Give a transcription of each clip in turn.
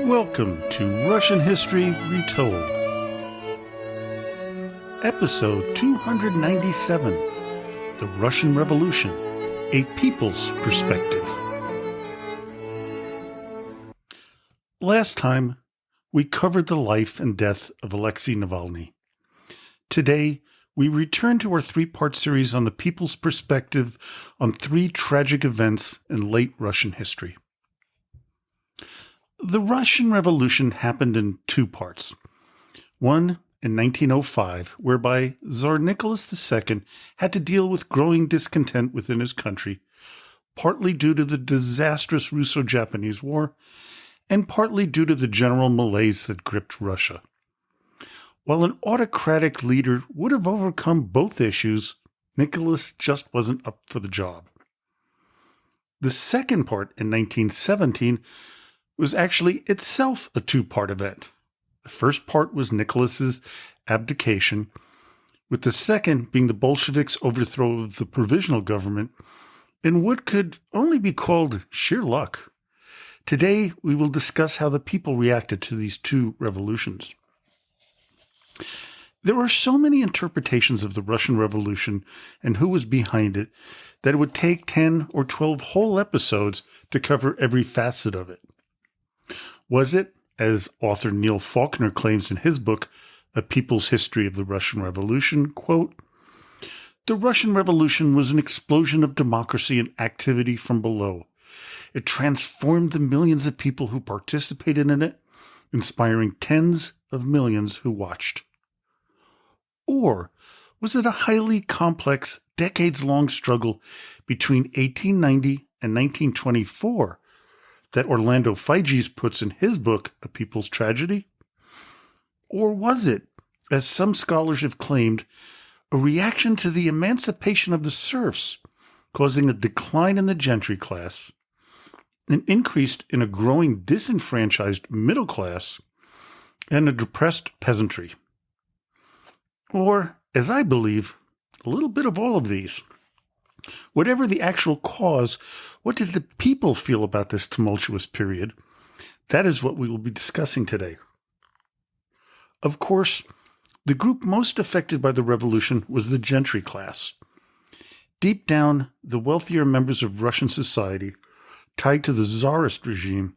Welcome to Russian History Retold, Episode 297, The Russian Revolution, A People's Perspective. Last time, we covered the life and death of Alexei Navalny. Today, we return to our three-part series on the people's perspective on three tragic events in late Russian history. The Russian Revolution happened in two parts. One in 1905, whereby Tsar Nicholas II had to deal with growing discontent within his country, partly due to the disastrous Russo-Japanese War, and partly due to the general malaise that gripped Russia. While an autocratic leader would have overcome both issues, Nicholas just wasn't up for the job. The second part in 1917 was actually itself a two-part event. The first part was Nicholas's abdication, with the second being the Bolsheviks' overthrow of the provisional government in what could only be called sheer luck. Today, we will discuss how the people reacted to these two revolutions. There are so many interpretations of the Russian Revolution and who was behind it that it would take 10 or 12 whole episodes to cover every facet of it. Was it, as author Neil Faulkner claims in his book, A People's History of the Russian Revolution, quote, "The Russian Revolution was an explosion of democracy and activity from below. It transformed the millions of people who participated in it, inspiring tens of millions who watched." Or was it a highly complex, decades-long struggle between 1890 and 1924 that Orlando Figes puts in his book, A People's Tragedy? Or was it, as some scholars have claimed, a reaction to the emancipation of the serfs, causing a decline in the gentry class, an increase in a growing disenfranchised middle class, and a depressed peasantry? Or, as I believe, a little bit of all of these. Whatever the actual cause, what did the people feel about this tumultuous period? That is what we will be discussing today. Of course, the group most affected by the revolution was the gentry class. Deep down, the wealthier members of Russian society, tied to the Tsarist regime,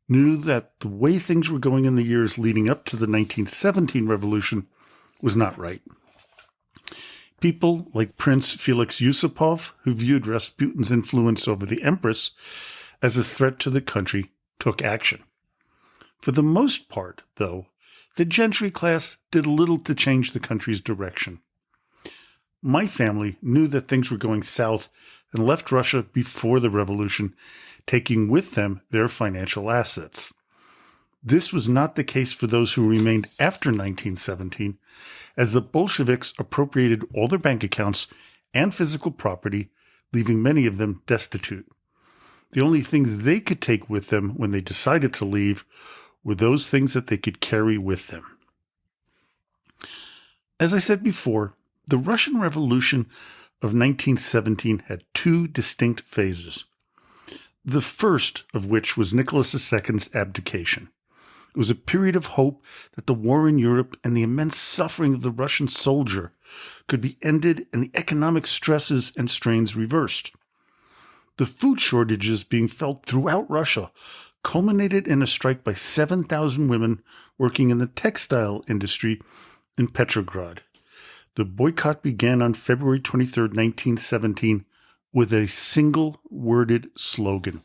knew that the way things were going in the years leading up to the 1917 revolution was not right. People like Prince Felix Yusupov, who viewed Rasputin's influence over the Empress as a threat to the country, took action. For the most part, though, the gentry class did little to change the country's direction. My family knew that things were going south and left Russia before the revolution, taking with them their financial assets. This was not the case for those who remained after 1917, as the Bolsheviks appropriated all their bank accounts and physical property, leaving many of them destitute. The only things they could take with them when they decided to leave were those things that they could carry with them. As I said before, the Russian Revolution of 1917 had two distinct phases, the first of which was Nicholas II's abdication. It was a period of hope that the war in Europe and the immense suffering of the Russian soldier could be ended and the economic stresses and strains reversed. The food shortages being felt throughout Russia culminated in a strike by 7,000 women working in the textile industry in Petrograd. The boycott began on February 23, 1917, with a single-worded slogan: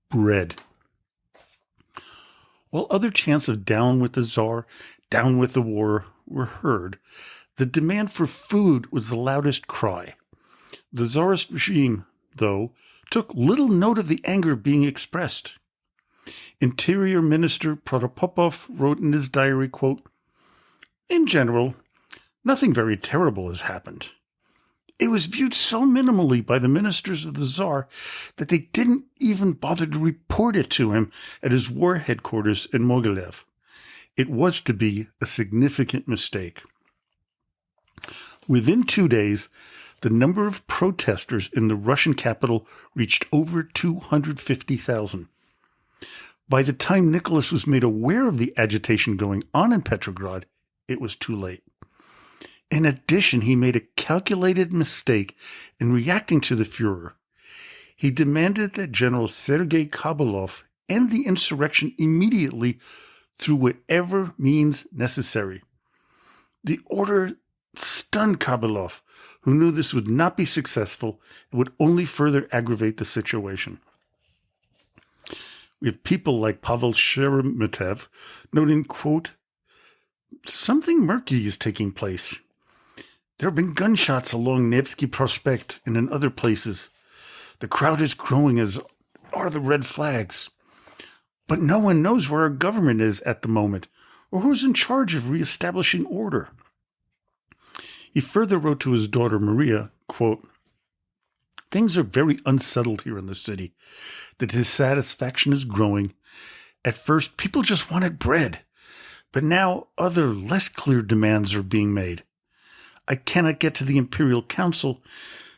bread. While other chants of "down with the Tsar, down with the war" were heard, the demand for food was the loudest cry. The Tsarist regime, though, took little note of the anger being expressed. Interior Minister Protopopov wrote in his diary, quote, "In general, nothing very terrible has happened. It was viewed so minimally by the ministers of the Tsar that they didn't even bother to report it to him at his war headquarters in Mogilev. It was to be a significant mistake." Within 2 days, the number of protesters in the Russian capital reached over 250,000. By the time Nicholas was made aware of the agitation going on in Petrograd, it was too late. In addition, he made a calculated mistake in reacting to the Fuhrer. He demanded that General Sergei Kabalov end the insurrection immediately through whatever means necessary. The order stunned Kabalov, who knew this would not be successful and would only further aggravate the situation. We have people like Pavel Sheremetev noting, quote, "Something murky is taking place. There have been gunshots along Nevsky Prospect and in other places. The crowd is growing, as are the red flags. But no one knows where our government is at the moment, or who's in charge of reestablishing order." He further wrote to his daughter Maria, quote, "Things are very unsettled here in the city. The dissatisfaction is growing. At first, people just wanted bread, but now other, less clear demands are being made. I cannot get to the Imperial Council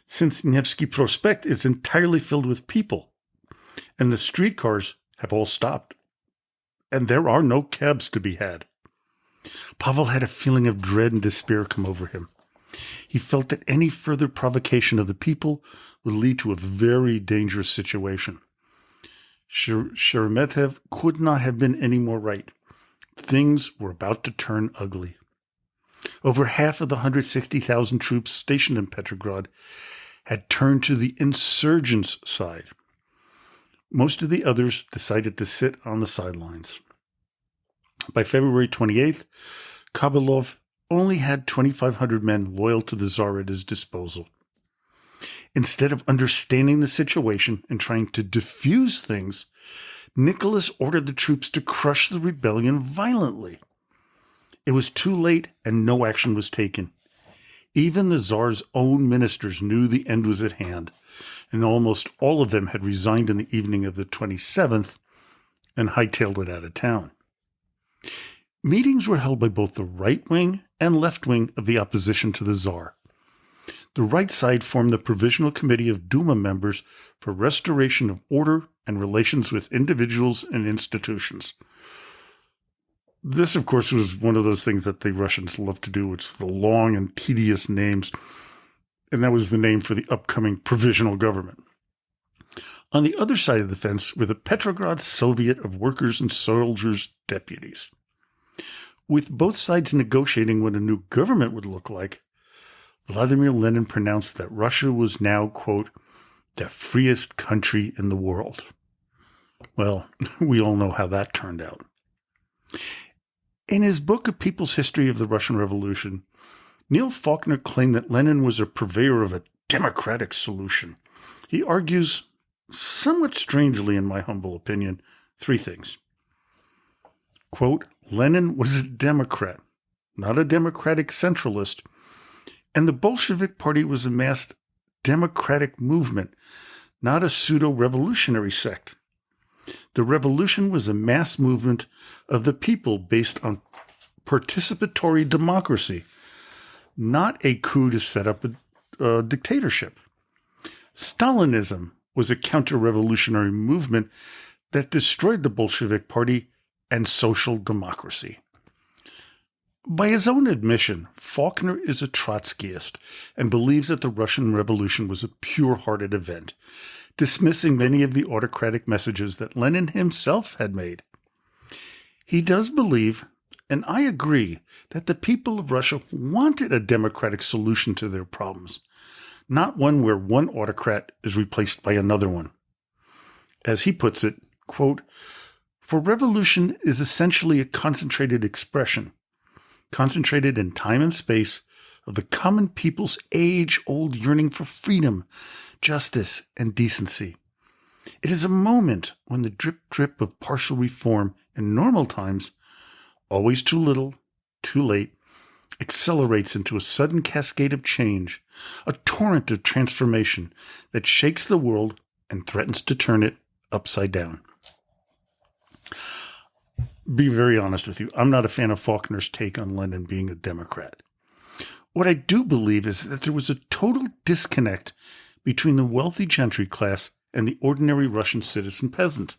since Nevsky Prospect is entirely filled with people, and the streetcars have all stopped, and there are no cabs to be had." Pavel had a feeling of dread and despair come over him. He felt that any further provocation of the people would lead to a very dangerous situation. Sheremetev could not have been any more right. Things were about to turn ugly. Over half of the 160,000 troops stationed in Petrograd had turned to the insurgents' side. Most of the others decided to sit on the sidelines. By February 28th, Kabalov only had 2,500 men loyal to the Tsar at his disposal. Instead of understanding the situation and trying to diffuse things, Nicholas ordered the troops to crush the rebellion violently. It was too late and no action was taken. Even the Tsar's own ministers knew the end was at hand, and almost all of them had resigned in the evening of the 27th and hightailed it out of town. Meetings were held by both the right wing and left wing of the opposition to the Tsar. The right side formed the Provisional Committee of Duma members for restoration of order and relations with individuals and institutions. This, of course, was one of those things that the Russians love to do. It's the long and tedious names, and that was the name for the upcoming provisional government. On the other side of the fence were the Petrograd Soviet of Workers and Soldiers deputies. With both sides negotiating what a new government would look like, Vladimir Lenin pronounced that Russia was now, quote, "the freest country in the world." Well, we all know how that turned out. In his book, A People's History of the Russian Revolution, Neil Faulkner claimed that Lenin was a purveyor of a democratic solution. He argues, somewhat strangely in my humble opinion, three things. Quote, "Lenin was a Democrat, not a democratic centralist, and the Bolshevik Party was a mass democratic movement, not a pseudo-revolutionary sect. The revolution was a mass movement of the people based on participatory democracy, not a coup to set up a dictatorship. Stalinism was a counter-revolutionary movement that destroyed the Bolshevik Party and social democracy." By his own admission, Faulkner is a Trotskyist and believes that the Russian Revolution was a pure-hearted event, dismissing many of the autocratic messages that Lenin himself had made. He does believe, and I agree, that the people of Russia wanted a democratic solution to their problems, not one where one autocrat is replaced by another one. As he puts it, quote, "For revolution is essentially a concentrated expression, concentrated in time and space, of the common people's age-old yearning for freedom, justice, and decency. It is a moment when the drip-drip of partial reform in normal times, always too little, too late, accelerates into a sudden cascade of change, a torrent of transformation that shakes the world and threatens to turn it upside down." Be very honest with you, I'm not a fan of Faulkner's take on Lenin being a Democrat. What I do believe is that there was a total disconnect between the wealthy gentry class and the ordinary Russian citizen peasant.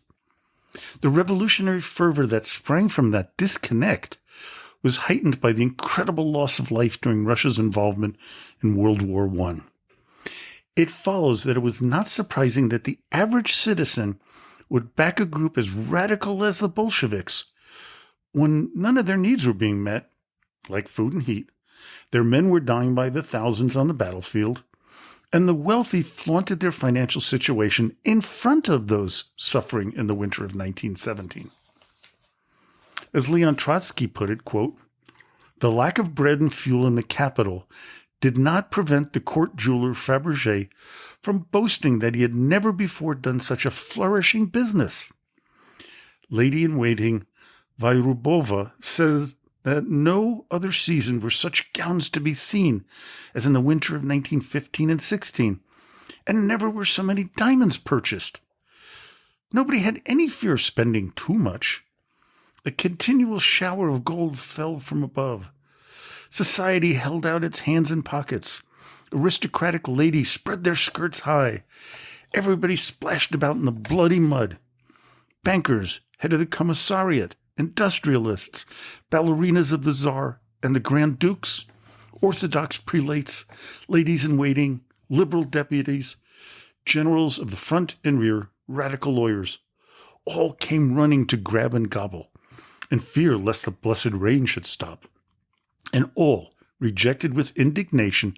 The revolutionary fervor that sprang from that disconnect was heightened by the incredible loss of life during Russia's involvement in World War I. It follows that it was not surprising that the average citizen would back a group as radical as the Bolsheviks when none of their needs were being met, like food and heat. Their men were dying by the thousands on the battlefield, and the wealthy flaunted their financial situation in front of those suffering in the winter of 1917. As Leon Trotsky put it, quote, "The lack of bread and fuel in the capital did not prevent the court jeweler Fabergé from boasting that he had never before done such a flourishing business." Lady-in-waiting Vayrubova says that no other season were such gowns to be seen as in the winter of 1915 and 16, and never were so many diamonds purchased. Nobody had any fear of spending too much. A continual shower of gold fell from above. Society held out its hands and pockets. Aristocratic ladies spread their skirts high. Everybody splashed about in the bloody mud. Bankers, head of the commissariat, industrialists, ballerinas of the Tsar and the Grand Dukes, Orthodox prelates, ladies-in-waiting, liberal deputies, generals of the front and rear, radical lawyers, all came running to grab and gobble, in fear lest the blessed rain should stop, and all rejected with indignation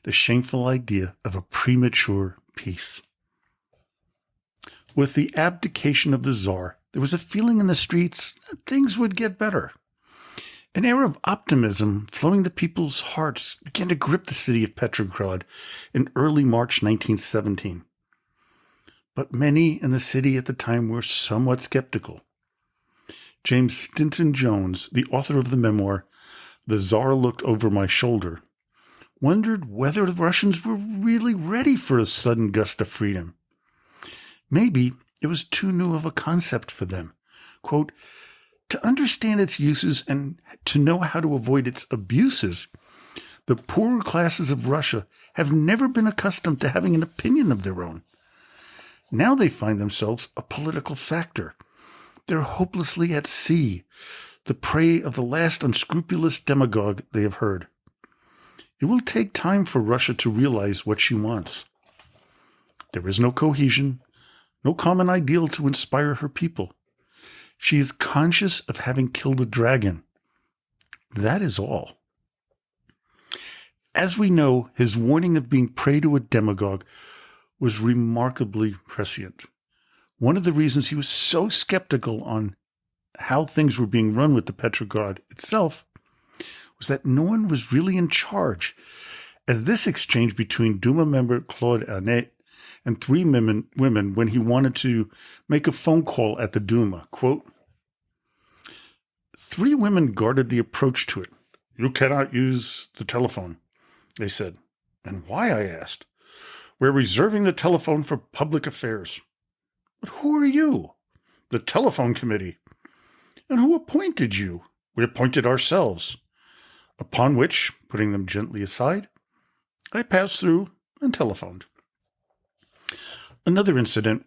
the shameful idea of a premature peace. With the abdication of the Tsar, there was a feeling in the streets that things would get better. An air of optimism flowing to people's hearts began to grip the city of Petrograd in early March 1917. But many in the city at the time were somewhat skeptical. James Stinton Jones, the author of the memoir, "The Tsar Looked Over My Shoulder," wondered whether the Russians were really ready for a sudden gust of freedom. Maybe it was too new of a concept for them. Quote, "To understand its uses and to know how to avoid its abuses, the poorer classes of Russia have never been accustomed to having an opinion of their own. Now they find themselves a political factor. They're hopelessly at sea, the prey of the last unscrupulous demagogue they have heard. It will take time for Russia to realize what she wants. There is no cohesion, no common ideal to inspire her people. She is conscious of having killed a dragon. That is all." As we know, his warning of being prey to a demagogue was remarkably prescient. One of the reasons he was so skeptical on how things were being run with the Petrograd itself was that no one was really in charge, as this exchange between Duma member Claude Annette and three women when he wanted to make a phone call at the Duma, quote, "Three women guarded the approach to it. 'You cannot use the telephone,' they said. 'And why?' I asked. 'We're reserving the telephone for public affairs.' 'But who are you?' 'The telephone committee.' 'And who appointed you?' 'We appointed ourselves.' Upon which, putting them gently aside, I passed through and telephoned." Another incident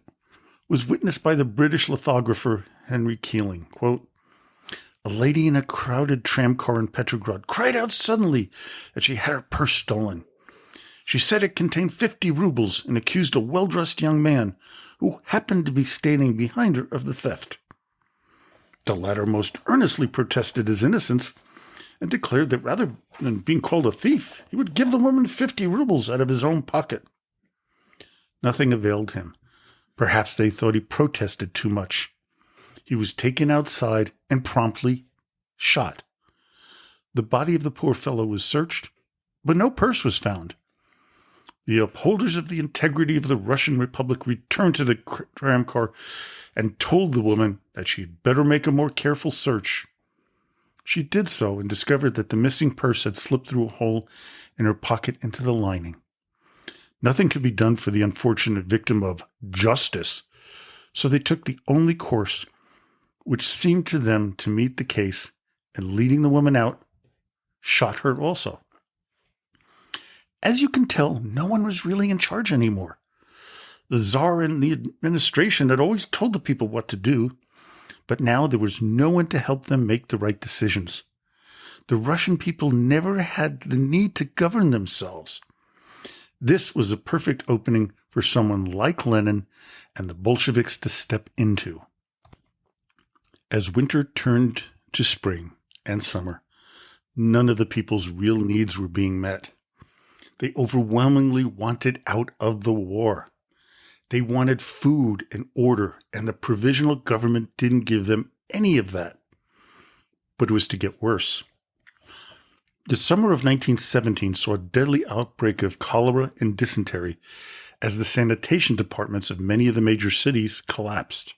was witnessed by the British lithographer Henry Keeling. Quote, "A lady in a crowded tramcar in Petrograd cried out suddenly that she had her purse stolen. She said it contained 50 rubles and accused a well-dressed young man who happened to be standing behind her of the theft. The latter most earnestly protested his innocence and declared that rather than being called a thief, he would give the woman 50 rubles out of his own pocket. Nothing availed him. Perhaps they thought he protested too much. He was taken outside and promptly shot. The body of the poor fellow was searched, but no purse was found. The upholders of the integrity of the Russian Republic returned to the tramcar and told the woman that she had better make a more careful search. She did so and discovered that the missing purse had slipped through a hole in her pocket into the lining. Nothing could be done for the unfortunate victim of justice, so they took the only course which seemed to them to meet the case, and leading the woman out, shot her also. As you can tell, no one was really in charge anymore. The Tsar and the administration had always told the people what to do, but now there was no one to help them make the right decisions. The Russian people never had the need to govern themselves. This was a perfect opening for someone like Lenin and the Bolsheviks to step into. As winter turned to spring and summer, none of the people's real needs were being met. They overwhelmingly wanted out of the war. They wanted food and order, and the provisional government didn't give them any of that. But it was to get worse. The summer of 1917 saw a deadly outbreak of cholera and dysentery as the sanitation departments of many of the major cities collapsed.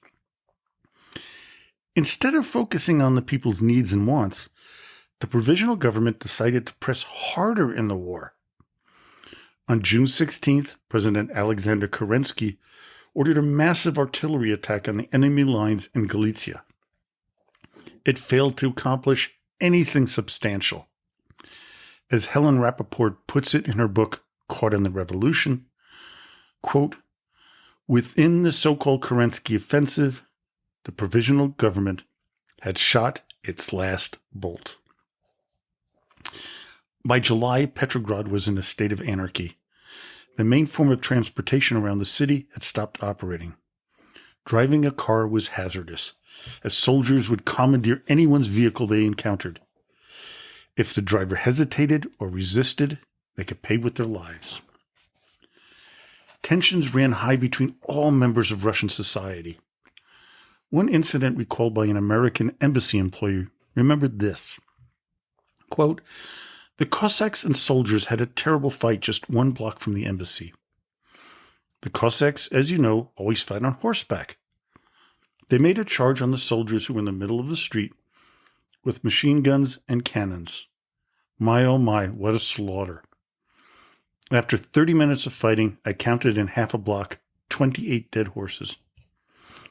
Instead of focusing on the people's needs and wants, the provisional government decided to press harder in the war. On June 16th, President Alexander Kerensky ordered a massive artillery attack on the enemy lines in Galicia. It failed to accomplish anything substantial. As Helen Rappaport puts it in her book, Caught in the Revolution, quote, "Within the so-called Kerensky offensive, the provisional government had shot its last bolt." By July, Petrograd was in a state of anarchy. The main form of transportation around the city had stopped operating. Driving a car was hazardous, as soldiers would commandeer anyone's vehicle they encountered. If the driver hesitated or resisted, they could pay with their lives. Tensions ran high between all members of Russian society. One incident recalled by an American embassy employee remembered this. Quote, "The Cossacks and soldiers had a terrible fight just one block from the embassy. The Cossacks, as you know, always fight on horseback. They made a charge on the soldiers who were in the middle of the street with machine guns and cannons. My, oh my, what a slaughter. After 30 minutes of fighting, I counted in half a block 28 dead horses.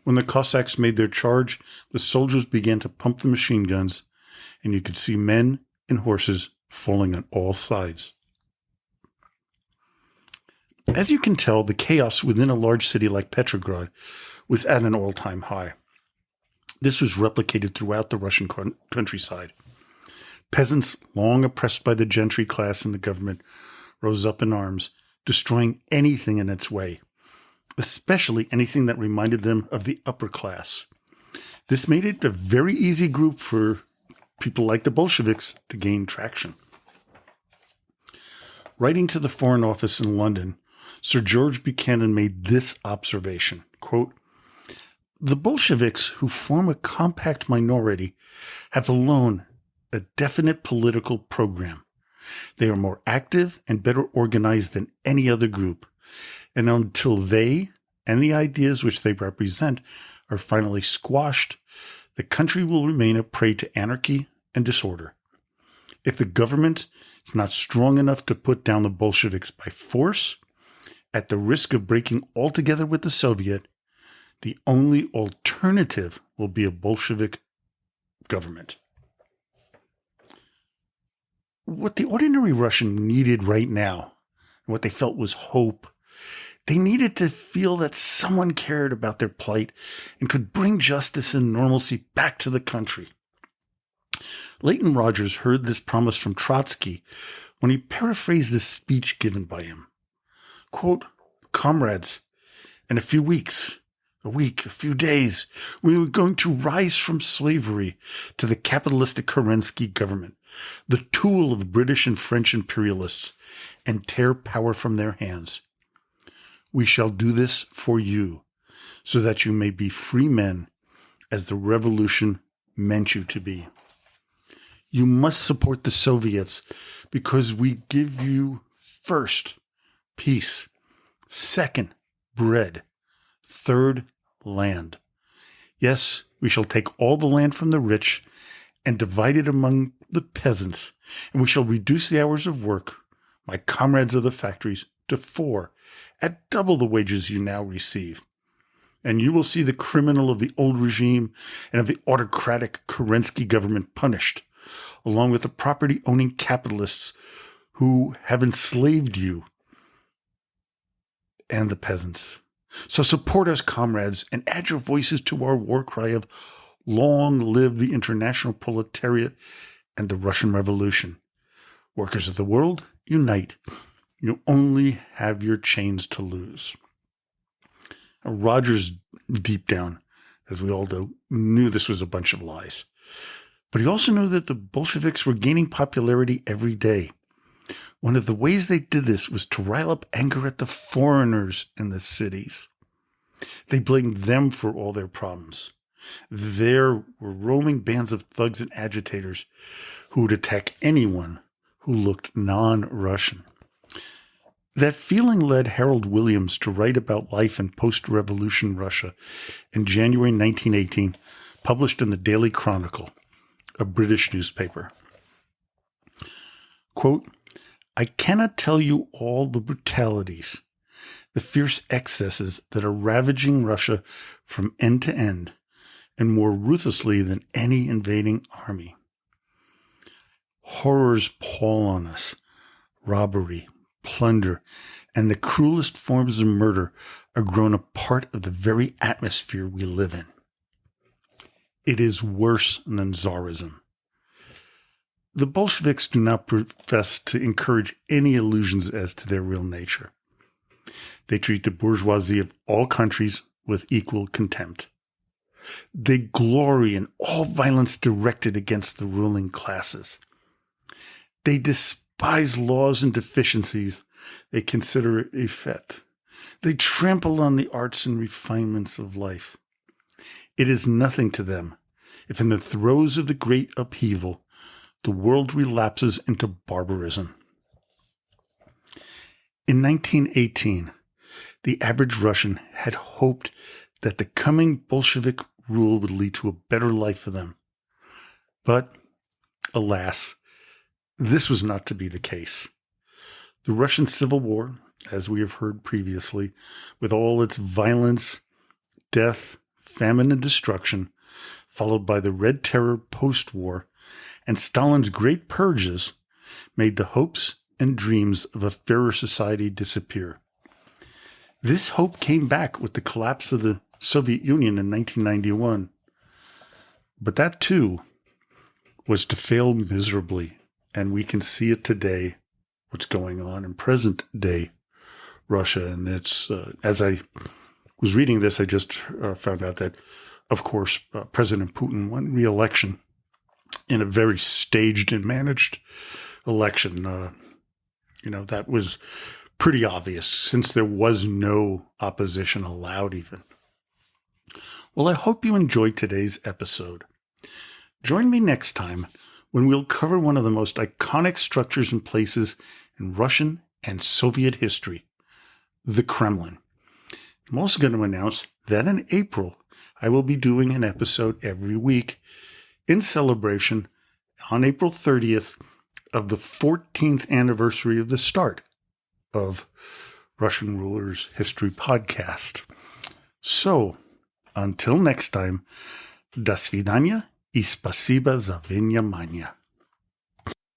When the Cossacks made their charge, the soldiers began to pump the machine guns, and you could see men and horses falling on all sides." As you can tell, the chaos within a large city like Petrograd was at an all-time high. This was replicated throughout the Russian countryside. Peasants, long oppressed by the gentry class and the government, rose up in arms, destroying anything in its way, especially anything that reminded them of the upper class. This made it a very easy group for people like the Bolsheviks to gain traction. Writing to the Foreign Office in London, Sir George Buchanan made this observation, quote, "The Bolsheviks, who form a compact minority, have alone a definite political program. They are more active and better organized than any other group, and until they and the ideas which they represent are finally squashed, the country will remain a prey to anarchy and disorder. If the government is not strong enough to put down the Bolsheviks by force, at the risk of breaking altogether with the Soviet, the only alternative will be a Bolshevik government." What the ordinary Russian needed right now, and what they felt was hope, they needed to feel that someone cared about their plight and could bring justice and normalcy back to the country. Leighton Rogers heard this promise from Trotsky when he paraphrased this speech given by him. Quote, "Comrades, in a few weeks, a week, a few days, we were going to rise from slavery to the capitalistic Kerensky government, the tool of British and French imperialists, and tear power from their hands. We shall do this for you, so that you may be free men, as the revolution meant you to be. You must support the Soviets because we give you, first, peace, second, bread, third, land. Yes, we shall take all the land from the rich and divide it among the peasants, and we shall reduce the hours of work, my comrades of the factories, to 4, at double the wages you now receive. And you will see the criminal of the old regime and of the autocratic Kerensky government punished, along with the property-owning capitalists who have enslaved you and the peasants. So support us, comrades, and add your voices to our war cry of long live the international proletariat and the Russian Revolution. Workers of the world, unite. You only have your chains to lose. Now, Rogers, deep down, as we all do, knew this was a bunch of lies. But he also knew that the Bolsheviks were gaining popularity every day. One of the ways they did this was to rile up anger at the foreigners in the cities. They blamed them for all their problems. There were roaming bands of thugs and agitators who would attack anyone who looked non-Russian. That feeling led Harold Williams to write about life in post-revolution Russia in January 1918, published in the Daily Chronicle, a British newspaper. Quote, I cannot tell you all the brutalities, the fierce excesses that are ravaging Russia from end to end, and more ruthlessly than any invading army. Horrors pall on us. Robbery, plunder, and the cruelest forms of murder are grown a part of the very atmosphere we live in. It is worse than Tsarism. The Bolsheviks do not profess to encourage any illusions as to their real nature. They treat the bourgeoisie of all countries with equal contempt. They glory in all violence directed against the ruling classes. They despise laws and deficiencies they consider effete. They trample on the arts and refinements of life. It is nothing to them if in the throes of the great upheaval, the world relapses into barbarism. In 1918, the average Russian had hoped that the coming Bolshevik rule would lead to a better life for them. But, alas, this was not to be the case. The Russian Civil War, as we have heard previously, with all its violence, death, famine, and destruction, followed by the Red Terror post-war, and Stalin's great purges, made the hopes and dreams of a fairer society disappear. This hope came back with the collapse of the Soviet Union in 1991. But that, too, was to fail miserably, and we can see it today, what's going on in present-day Russia. And it's, as I was reading this, I just found out that, of course, President Putin won re-election in a very staged and managed election. That was pretty obvious since there was no opposition allowed even. Well, I hope you enjoyed today's episode. Join me next time when we'll cover one of the most iconic structures and places in Russian and Soviet history, the Kremlin. I'm also going to announce that in April, I will be doing an episode every week in celebration on April 30th of the 14th anniversary of the start of Russian Rulers History Podcast. So, until next time, до свидания и спасибо за внимание.